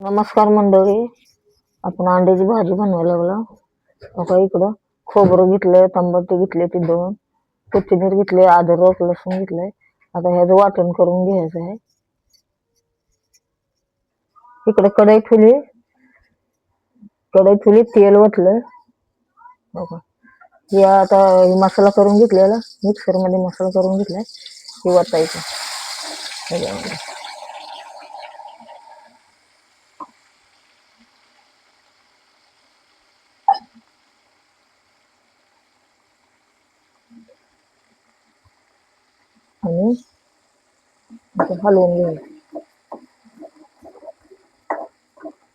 नमस्कार मंडळी. आपण अंड्याची भाजी बनवायला लागलो. आता इकडं खोबरं घेतलंय, टमाटे घेतले ते 2, कोथिंबीर घेतले, अद्रक लसूण घेतलंय. आता ह्याचं वाटण करून घ्यायचं आहे. इकडे कढई ठेवली, तेल ओतलं. बघा, हे आता मसाला करून घेतलेला, मिक्सर मध्ये मसाला करून घेतलाय, हे वाटायचं ह्याच्यामध्ये. आणि आता हलवून घ्यायचं,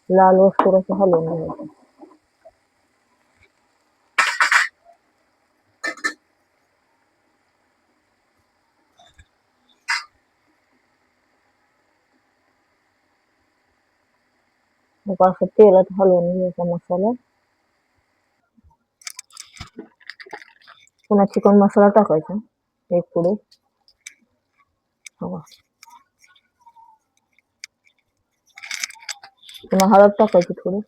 लाल वस्तू असं हलवून घ्यायचं. मग असं तेलात हलवून घ्यायचा मसाला. पुन्हा चिकन मसाला टाकायचा एक पुढे. पुन्हा हळद टाकायची थोडी.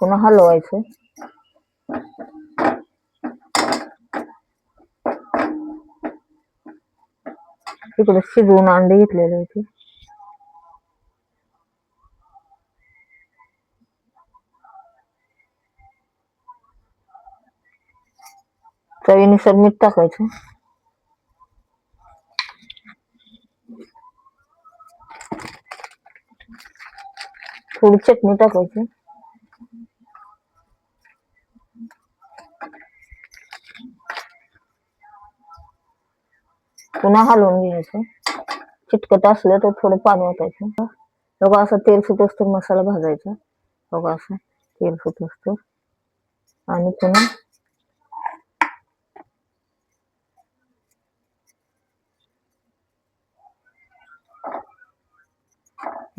पुन्हा हलवायचं. इकडे शिजवून अंडे घेतलेले होते, चवीनुसार मीठ टाकायचं. थोडी चटणी टाकायची. पुन्हा हलवून घ्यायचं. चिटकट असलं तर थोडं पाणी ओतायचं. बघा असं तेल सुटोस्तर मसाला भाजायचा. बघा असं तेल सुटोस्तर. आणि पुन्हा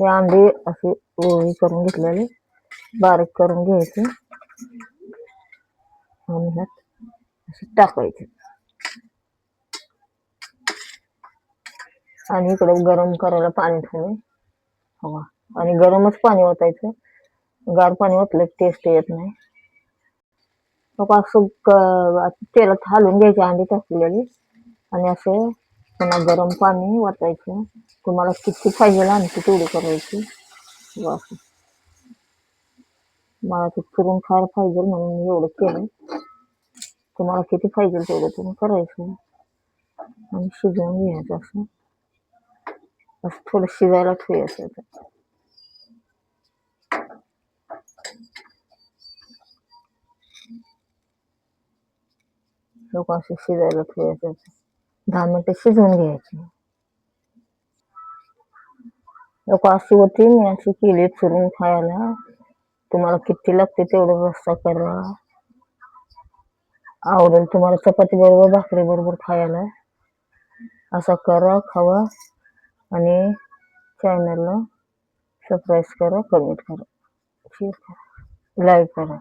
हे अंडे असे ओळी करून घेतलेले बारीक करून घ्यायचे आणि ह्यात असे टाकायचे. आणि इकडे गरम करायला पाणी ठेवले. हवा आणि गरमच पाणी ओतायचं. गार पाणी ओतलं टेस्ट येत नाही. असं तेलात हलवून घ्यायचे अंडे टाकलेली आणि असं पुन्हा गरम पाणी ओतायचं. तुम्हाला किती पाहिजे आणखी तेवढी करायची. असं मला ते करून खायला पाहिजे म्हणून एवढं केलं. तुम्हाला किती पाहिजे तेवढं तुम्ही करायचं आणि शिजवून घ्यायचं. असं थोडं शिजायला ठेवायचं. लोक असं शिजायला ठेवायचं. 10 मिनिटं शिजवून घ्यायचे. लोक अशी होती, मी अशी केली चुरून खायला. तुम्हाला किती लागते तेवढं रस्सा करा. आवडेल तुम्हाला चपाती बरोबर भाकरी बरोबर खायला. असा करा, खावा आणि चॅनलला सबस्क्राईब करा, कमेंट करा, शेअर करा, लाईक करा.